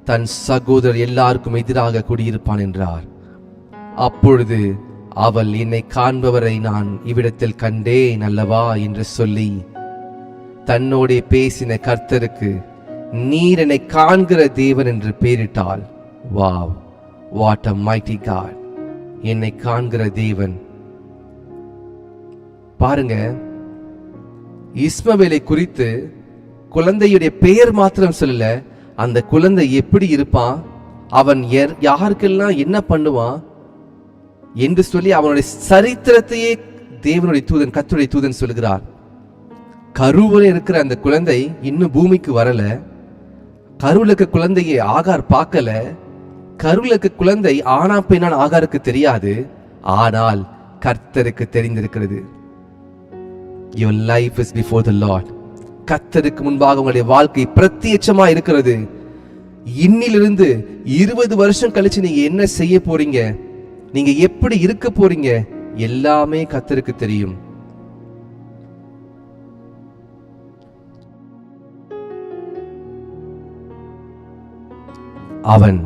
தன் சகோதரர் எல்லாருக்கும் எதிராக குடியிருப்பான் என்றார். அப்பொழுது அவள், என்னை காண்பவரை நான் இவ்விடத்தில் கண்டேன் அல்லவா என்று சொல்லி தன்னோடே பேசின கர்த்தருக்கு நீர் என்னை காண்கிற தேவன் என்று பெயரிட்டாள். Wow, what a mighty God. என்னை காண்கிற தேவன். பாருங்க, இஸ்மவேலை குறித்து குழந்தையுடைய பெயர் மாத்திரம் சொல்லல, அந்த குழந்தை எப்படி இருப்பான், அவன் யாருக்கெல்லாம் என்ன பண்ணுவான் என்று சொல்லி அவனுடைய சரித்திரத்தையே தேவனுடைய தூதன், கர்த்தருடைய தூதன் சொல்கிறார். கருவில் இருக்கிற அந்த குழந்தை இன்னும் பூமிக்கு வரல, கருவில் இருக்க குழந்தையை ஆகார் பார்க்கல, கருவில் இருக்க குழந்தை ஆனா பெண்ணான ஆகாருக்கு தெரியாது, ஆனால் கர்த்தருக்கு தெரிந்திருக்கிறது. Your life is before the Lord. கர்த்தருக்கு முன்பாக உங்களுடைய வாழ்க்கை பிரத்யட்சமா இருக்கிறது. இன்னிலிருந்து 20 வருஷம் கழிச்சு நீங்க என்ன செய்ய போறீங்க, நீங்க எப்படி இருக்க போறீங்க, எல்லாமே கர்த்தருக்கு தெரியும். அவன்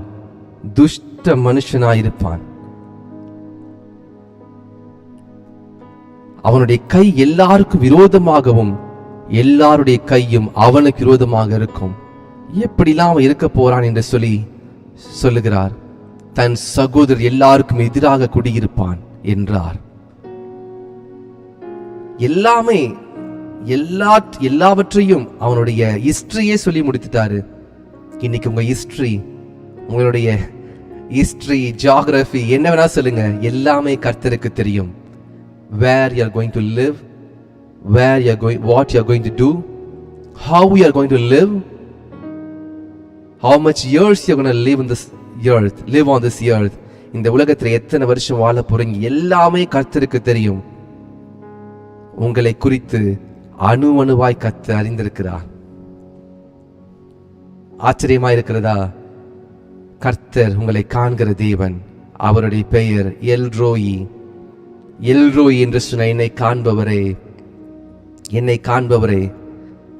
துஷ்ட மனுஷனாயிருப்பான், அவனுடைய கை எல்லாருக்கும் விரோதமாகவும் எல்லாருடைய கையும் அவனுக்கு விரோதமாக இருக்கும். எப்படிலாம் அவன் இருக்க போறான் என்று சொல்லி சொல்லுகிறார். தன் சகோதரர் எல்லாருக்கும் எதிராக குடியிருப்பான் என்றார். எல்லாவற்றையும் அவனுடைய ஹிஸ்டரியே சொல்லி முடித்துட்டாரு. இன்னைக்கு உங்க ஹிஸ்டரி, உங்களுடைய ஹிஸ்டரி, ஜியோகிராஃபி என்ன வேணா சொல்லுங்க, எல்லாமே கர்த்தருக்கு தெரியும். Where you are going to live, where you are going, what you are going to do, how you are going to live, how much years you are going to live in this earth, live on this earth. இந்த உலகத்தில் எத்தனை வருஷம் வாழ போறீங்க, எல்லாமே கர்த்தருக்கு தெரியும். உங்களை குறித்து அணுவாய் கர்த்தர் அறிந்திருக்கிறார். ஆச்சரியமா இருக்கிறதா? கர்த்தர் உங்களை காண்கிற தேவன். அவருடைய பெயர் எல் ரோயி. எல் ரோயி என்று சொன்ன என்னை காண்பவரே,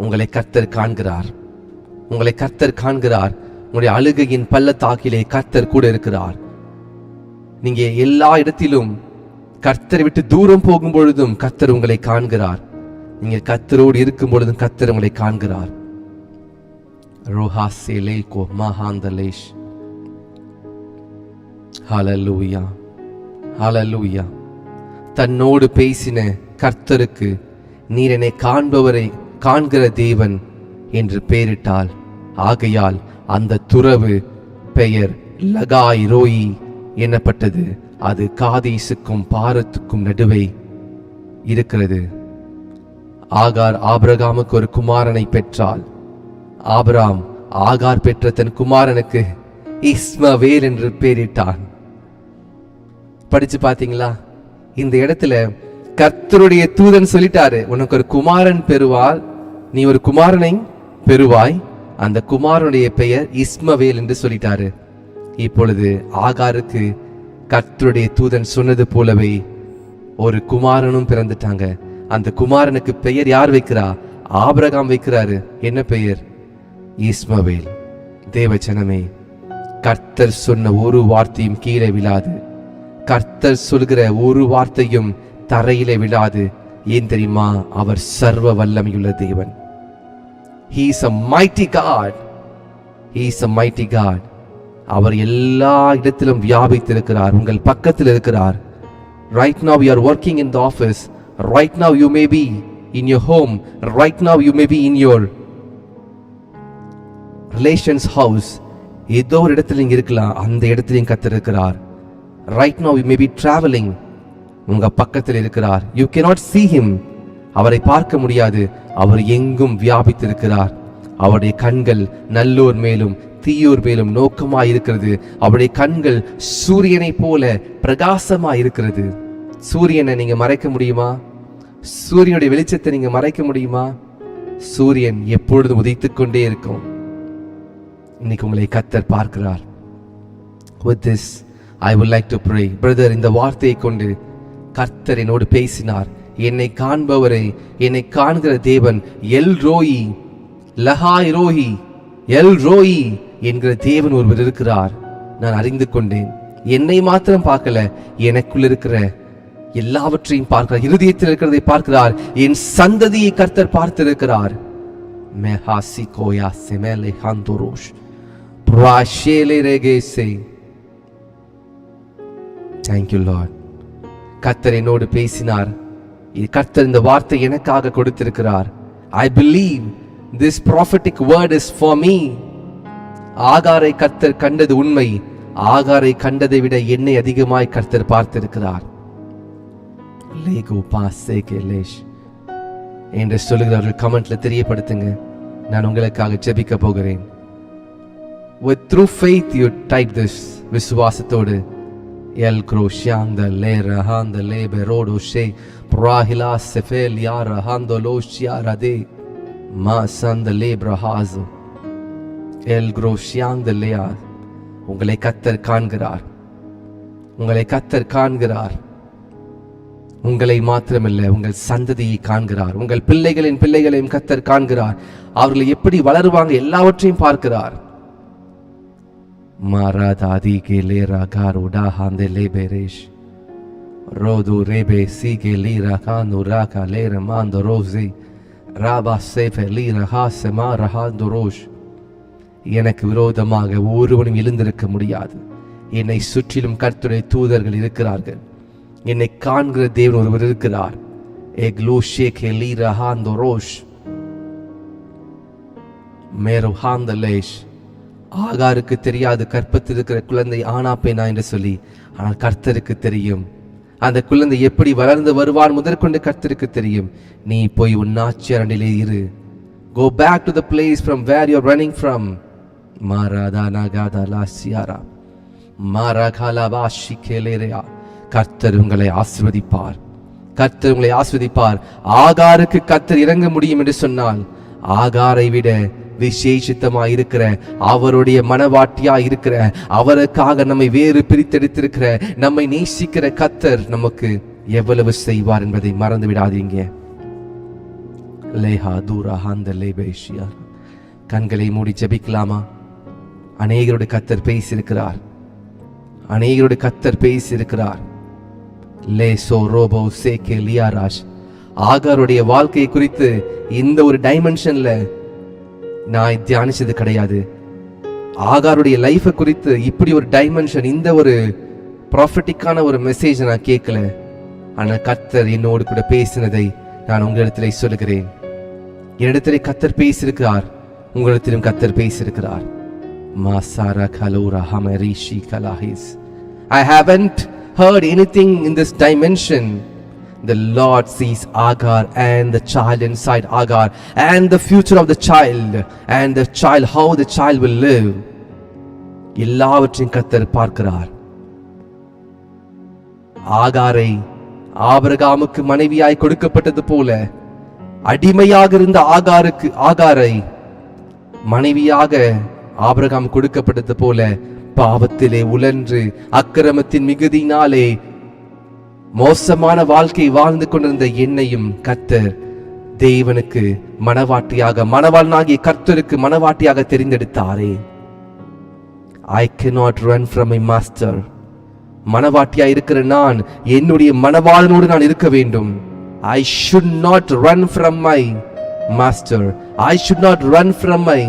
உங்களை கர்த்தர் காண்கிறார். உங்களை கர்த்தர் காண்கிறார். உங்களுடைய அழுகையின் பள்ளத்தாக்கிலே கர்த்தர் கூட இருக்கிறார். நீங்க எல்லா இடத்திலும் கர்த்தரை விட்டு தூரம் போகும் பொழுதும் கர்த்தர் உங்களை காண்கிறார். நீங்க கர்த்தரோடு இருக்கும் பொழுதும் கர்த்தர் உங்களை காண்கிறார். ரோஹாசேலேகோ மஹாந்தலேஷ். ஹல்லேலூயா, ஹல்லேலூயா. தன்னோடு பேசின கர்த்தருக்கு நீர் என்னை காண்கிற தேவன் என்று பெயரிட்டாள். ஆகையால் அந்த துறவு பெயர் லகாய் ரோயி எனப்பட்டது. அது காதேசுக்கும் பாரத்துக்கும் நடுவே இருக்கிறது. ஆகார் ஆபிரகாமுக்கு ஒரு குமாரனை பெற்றாள். ஆபிரகாம் ஆகார் பெற்ற தன் குமாரனுக்கு இஸ்மவேல் என்று பெயரிட்டான். படிச்சு பாத்தீங்களா? இந்த இடத்துல கர்த்தருடைய தூதன் சொல்லிட்டாரு, உனக்கு ஒரு குமாரன் பெறுவாள், நீ ஒரு குமாரனை பெறுவாய், அந்த குமாரனுடைய பெயர் இஸ்மவேல் என்று சொல்லிட்டாரு. இப்பொழுது ஆகாருக்கு கர்த்தருடைய தூதன் சொன்னது போலவே ஒரு குமாரனும் பிறந்துட்டாங்க. அந்த குமாரனுக்கு பெயர் யார் வைக்கிறா? ஆபிரகாம் வைக்கிறாரு. என்ன பெயர்? இஸ்மவேல். தேவஜனமே, கர்த்தர் சொன்ன ஒரு வார்த்தையும் கீழே விழாது. கர்த்தர் சொல்கிற ஒரு வார்த்தையும் தரையிலே விழாது. ஏன் தெரியுமா? அவர் சர்வ வல்லமையுள்ள தேவன். He is a mighty God. He is a mighty God. அவர் எல்லா இடத்திலும் வியாபித்திருக்கிறார். உங்கள் பக்கத்தில் இருக்கிறார். Right now you are working in the office. Right now you may be in your home. Right now you may be in your relation's house. ஏதோ ஒரு இடத்துல நீங்க இருக்கலாம். அந்த இடத்திலையும் கர்த்தர் இருக்கிறார். Right now you may be traveling. உங்க பக்கத்தில் இருக்கிறார். You cannot see him. அவரை பார்க்க முடியாது. அவர் எங்கும் வியாபித்திருக்கிறார். அவருடைய கண்கள் நல்லோர் மேலும் தீயோர் மேலும் நோக்கமாய் இருக்கிறது. அவருடைய கண்கள் சூரியனை போல பிரகாசமாய் இருக்கிறது. சூரியனை நீங்க மறைக்க முடியுமா? சூரியனுடைய வெளிச்சத்தை நீங்க மறைக்க முடியுமா? சூரியன் எப்பொழுதும் உதித்துக் கொண்டே இருக்கும். இன்னைக்கு உங்களை கர்த்தர் பார்க்கிறார். With this I would like to pray. Brother, இந்த வார்த்தையை கொண்டு கர்த்தர் என்னோடு பேசினார். என்னை காண்பவரை, என்னை காண்கிற தேவன் El Roi, Lahai Roi, El Roi என்கிற தேவன் ஒருவர் இருக்கிறார். நான் அறிந்து கொண்டேன். என்னை மாத்திரம் பார்க்கல, எனக்குள் இருக்கிற எல்லாவற்றையும் பார்க்கிறார். இருதயத்தில் இருக்கிறதை பார்க்கிறார். என் சந்ததியை கர்த்தர் பார்த்திருக்கிறார். மெஹாசி கோயா செமெலே ஹாந்தோரோஷ் பிராஷேலே ரெகேசே. Thank you Lord. கர்த்தர் என்னோடு பேசினார். கர்த்தர் இந்த வார்த்தை எனக்காக கொடுத்திருக்கிறார். I believe this prophetic word is for me. ஆகாரை கர்த்தர் கண்டது உண்மை. ஆகாரை கண்டதை விட என்னை அதிகமாய் கர்த்தர் பார்த்திருக்கிறார். லேகோ பாசேகே லேஷ் என்று சொல்லுகிறவர்கள் கமெண்ட்ல தெரியப்படுத்துங்க. நான் உங்களுக்காக ஜெபிக்க போகிறேன். With through faith you type this. விசுவாசத்தோடு El crocianda le rahanda le berodo she prahila sefel ya rahando lo shiarade ma sand le brahazo El crocianda le. உங்களை கர்த்தர் காண்கிறார். உங்களை கர்த்தர் காண்கிறார். உங்களை மாத்திரமல்ல, உங்கள் சந்ததியை காண்கிறார். உங்கள் பிள்ளைகளின் பிள்ளைகளையும் கர்த்தர் காண்கிறார். அவர்கள் எப்படி வளருவாங்க எல்லாவற்றையும் பார்க்கிறார். Maradadi ke lera garuda hande leberesh rodu rebe sige lira kanu raka lera mando rozi raba sefe lira hase mara hando rosh. எனக்கு விரோதமாக ஒருவனும் எழுந்திருக்க முடியாது. என்னை சுற்றிலும் கர்த்தருடைய தூதர்கள் இருக்கிறார்கள். என்னை காண்கிற தேவன் ஒருவர் இருக்கிறார். எக்லோ ஷேகே லீரா ஹாந்தோ ரோஷ் மேரோ ஹாந்தலேஷ். ஆகாருக்கு தெரியாது கற்பத்தில் இருக்கிற குழந்தை ஆனா பெண்ணா என்று சொல்லி. ஆனால் கர்த்தருக்கு தெரியும். அந்த குழந்தை எப்படி வளர்ந்து வருவான் முதற்கொண்டு கர்த்தருக்கு தெரியும். நீ போய் உன் நாச்சியாரண்டிலே இரு. Go back to the place from where you are running from. மாராதானா காதாலா சியாரா மாராகாலா வாஷிகேலேரா. கர்த்தர் உங்களை ஆசீர்வதிப்பார். கர்த்தர் உங்களை ஆசீர்வதிப்பார். ஆகாருக்கு கர்த்தர் இறங்க முடியும் என்று சொன்னால், ஆகாரை விட விசேஷித்தமாய் இருக்கிற, அவருடைய மனவாட்டியா இருக்கிற, அவருக்காக நம்மை வேறு பிரித்தெடுத்திருக்கிற, நம்மை நேசிக்கிற கர்த்தர் நமக்கு எவ்வளவு செய்வார் என்பதை மறந்து விடாதீங்க. லேஹா தூரா ஹாந்த லேபேஷியா. கண்களை மூடி ஜெபிக்கலாமா? அநேகருடைய கர்த்தர் பேசியிருக்கிறார். அநேகருடைய கர்த்தர் பேசியிருக்கிறார். Lasso robot சேகே லியாராஷ். ஆகாருடைய வாழ்க்கையை குறித்து இந்த ஒரு டைமென்ஷன்ல நான் தியானிச்சது கிடையாது. ஆகாருடைய லைஃபை குறித்து இப்படி ஒரு டைமென்ஷன், இந்த ஒரு ப்ராஃபட்டிக்கான ஒரு மெசேஜ் நான் கேட்கல. ஆனால் கர்த்தர் என்னோடு கூட பேசினதை நான் உங்களிடத்திலே சொல்லுகிறேன். என்னிடத்திலே கர்த்தர் பேசியிருக்கிறார். உங்களிடத்திலும் கர்த்தர் பேசியிருக்கிறார். மாசாரா கலோரா ஹமரிஷி கலாஹிஸ். I haven't heard anything in this dimension. The Lord sees Agar and the child inside Agar and the future of the child and the child, how the child will live. எல்லாவற்றையும் கர்த்தர் பார்க்கிறார். ஆகாரை ஆபிரகாமுக்கு மனைவியாய் கொடுக்கப்பட்டது போல, அடிமையாக இருந்த ஆகாரை மனைவியாக ஆபிரகாம் கொடுக்கப்பட்டது போல, பாவத்திலே உழன்று அக்கிரமத்தின் மிகுதியினாலே மோசமான வாழ்க்கை வாழ்ந்து கொண்டிருந்த என்னையும் கர்த்தர் தேவனுக்கு மனவாட்டியாக, மனவாளனாகிய கர்த்தருக்கு மனவாட்டியாக தெரிந்தெடுத்தாரே. I cannot run from my master. மனவாட்டியா இருக்கிற நான் என்னுடைய மனவாளனோடு நான் இருக்க வேண்டும். I should not run from my master. I should not run from my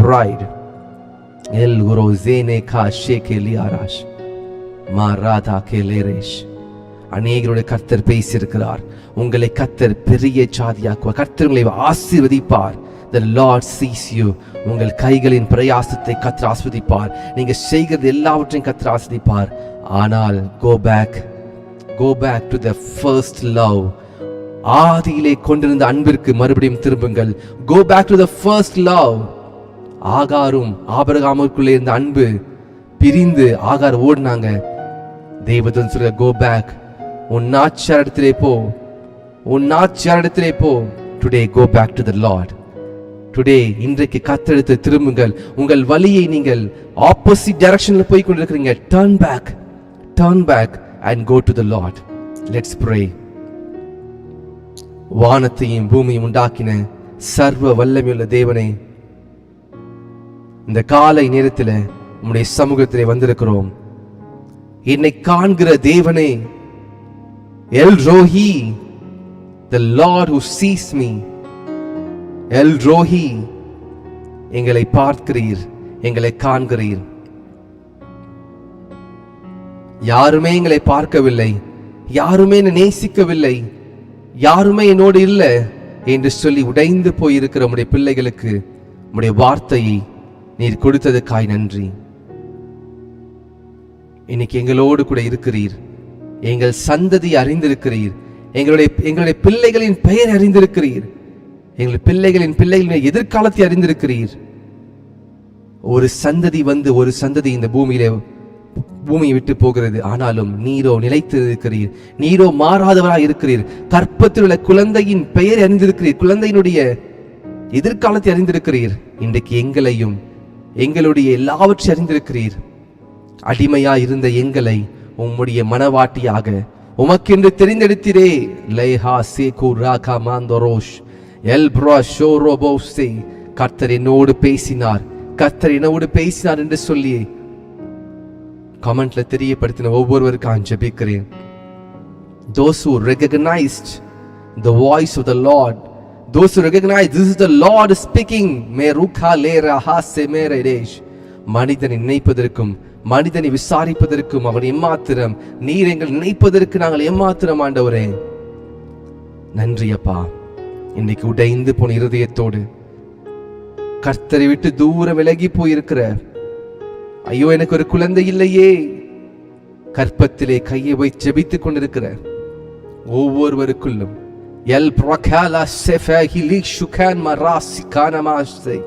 bride. El urozene ka shekeliarash marada keleresh. அநேகருடைய கர்த்தர் பேசியிருக்கிறார். உங்களை கர்த்தர் பெரிய ஜாதியாக்குவார். கர்த்தர் உங்களை ஆசீர்வதிப்பார். The Lord sees you. உங்கள் கைகளின் பிரயாசத்தை கர்த்தர் ஆசீர்வதிப்பார். நீங்க செய்கிறது எல்லாவற்றையும் கர்த்தர் ஆசீர்வதிப்பார். ஆனால் go back to the first love. ஆதியிலே கொண்டிருந்த அன்பிற்கு மறுபடியும் திரும்புங்கள். Go back to the first love. ஆகாரும் ஆபிரகாமுக்குள்ளே இருந்த அன்பு பிரிந்து ஆகார் ஓடினாங்க. தேவதூதன் சொல்ற go back. உன் நாச்சியார் இடத்திலே போ, உன் நாச்சியார் இடத்திலே போ. Today go back to the Lord. Today இன்றைக்கு கர்த்தரிடத்தில் திரும்புங்கள். உங்கள் வழியை நீங்கள் ஆப்போசிட் டைரக்ஷன்ல போய் கொண்டிருக்கிறீங்க. Turn back and go to the Lord. Let's pray. வானத்தையும் பூமியையும் உண்டாக்கின சர்வ வல்லமையுள்ள தேவனே, இந்த காலை நேரத்தில் உம்முடைய சமூகத்திலே வந்திருக்கிறோம். என்னை காண்கிற தேவனே, El Roi, the Lord who sees me. El Roi, எங்களை பார்க்கிறீர், எங்களை காண்கிறீர். யாருமே எங்களை பார்க்கவில்லை, யாருமே என்னை நேசிக்கவில்லை, யாருமே என்னோடு இல்லை என்று சொல்லி உடைந்து போயிருக்கிற உம்முடைய பிள்ளைகளுக்கு உம்முடைய வார்த்தையை நீர் கொடுத்ததுக்காய் நன்றி. இன்னைக்கு எங்களோடு கூட இருக்கிறீர். எங்கள் சந்ததி அறிந்திருக்கிறீர். எங்களுடைய பிள்ளைகளின் பெயர் அறிந்திருக்கிறீர். எங்கள் பிள்ளைகளின் எதிர்காலத்தை அறிந்திருக்கிறீர். ஒரு சந்ததி வந்து ஒரு சந்ததி இந்த பூமியை விட்டு போகிறது. ஆனாலும் நீரோ நிலைத்து இருக்கிறீர். நீரோ மாறாதவராய் இருக்கிறீர். கற்பத்தில் உள்ள குழந்தையின் பெயர் அறிந்திருக்கிறீர். குழந்தையினுடைய எதிர்காலத்தை அறிந்திருக்கிறீர். இன்றைக்கு எங்களையும் எங்களுடைய எல்லாவற்றையும் அறிந்திருக்கிறீர். அடிமையா இருந்த எங்களை உம்முடைய மனவாட்டியாக உமக்கென்று தெரிந்தெடுத்தீரே. லேஹா சேகு ராகா மாந்தரோஷ் எல் ப்ரா ஷோரோபோசே. கர்த்தர் என்னோடு பேசினார், கர்த்தர் என்னோடு பேசினார் என்று சொல்லி கமெண்ட்ல தெரியப்படுத்தின ஒவ்வொருவருக்கும் ஜெபிக்கிறேன். Those who recognized the voice of the Lord, those who recognize this is the Lord speaking, meruka lera hase meredesh. மனிதனை நினைப்பதற்கும் மனிதனை விசாரிப்பதற்கும் அவன் எம்மாத்திரம், நீர் எங்கள் நினைப்பதற்கு நாங்கள் எம்மாத்திரம் ஆண்டவரே. நன்றி அப்பா. இன்னைக்கு உடைந்து போன இருதயத்தோடு கர்த்தரை விட்டு தூரம் விலகி போயிருக்கிற, ஐயோ எனக்கு ஒரு குழந்தை இல்லையே, கற்பத்திலே கையை போய் ஜெபித்துக் கொண்டிருக்கிற ஒவ்வொருவருக்குள்ளும் எல் பிரகாலா செஃபஹிலி ஷுகான் மராசி கானமாஸ்தே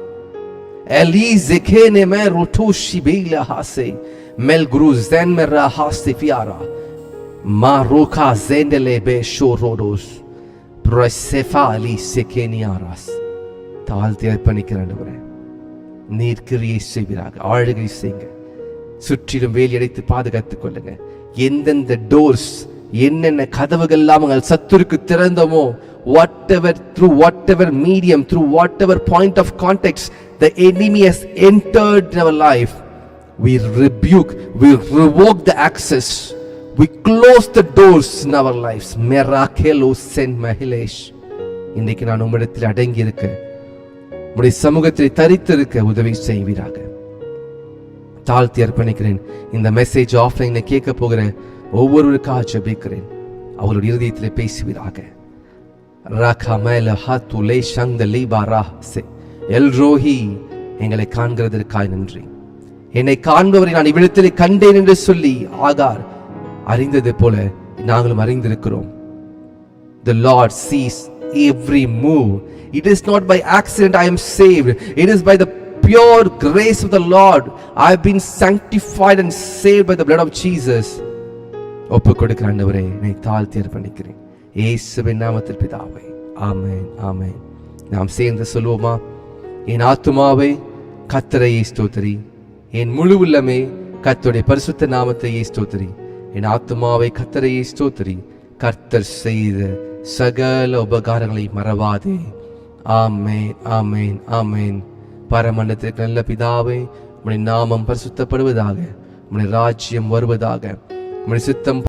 Elizekene me rotoshi bela hase mel gruzen me rahase fiara maroka zendele be shorodos prosefali sekeniaras. தாழ்த்தி அர்ப்பணிக்கிறேன். நீர் கிரியை செய்வீராக, ஆளுகை செய்யுங்க. சுற்றிலும் வேலி அடைத்து பாதுகாத்துக் கொள்ளுங்க. எந்தெந்த டோர்ஸ், என்னென்ன கதவுகள் எல்லாம் உங்கள் சத்துருக்கு திறந்தமோ, through whatever medium, through whatever point of context the enemy has entered in our life, we rebuke, we revoke the access, we close the doors in our lives. Merakelo send mahilesh. இன்னைக்கு நான் உம்மிடத்தில் அடங்கி இருக்க, உம்முடைய சமூகத்தில் தரித்திருக்க உதவி செய்வீராக. தாழ்த்தி அர்ப்பணிக்கிறேன். இந்த மெசேஜ் ஆஃப்லைன்ல கேட்க போகிற ஒவ்வொருவருக்காக ஜெபிக்கிறேன். அவருடைய இருதயத்திலே பேசுவீராக. எல் ரோஹி, எங்களை காண்கிறதற்காய் நன்றி. என்னை காண்பவரை நான் இவ்விடத்திலே கண்டேன் என்று சொல்லி ஆகார் அறிந்தது போல நாங்களும் அறிந்திருக்கிறோம். The Lord sees every move. It is not by accident I am saved. It is by the pure grace of the Lord. I have been sanctified and saved by the blood of Jesus. ஒப்பு கொடுக்கிற ஆண்டவரே, என்னை தாழ்த்தி அர்ப்பணிக்கிறேன். இயேசுவின் நாமத்தில் பிதாவே, ஆமென், ஆமென். நாம் சேர்ந்து சொல்லுவோமா? என் ஆத்துமாவே கர்த்தரை ஸ்தோத்திரி, என் முழு உள்ளமே கர்த்தருடைய பரிசுத்த நாமத்தை ஸ்தோத்திரி. என் ஆத்துமாவை கர்த்தரையே ஸ்தோத்திரி. கர்த்தர் செய்த சகல உபகாரங்களை மறவாதே. ஆமேன், ஆமேன், ஆமேன். பரமண்டலத்திற்கு நல்ல பிதாவே, உம்முடைய நாமம் பரிசுத்தப்படுவதாக, உம்முடைய ராஜ்யம் வருவதாக, உம்முடைய சித்தம்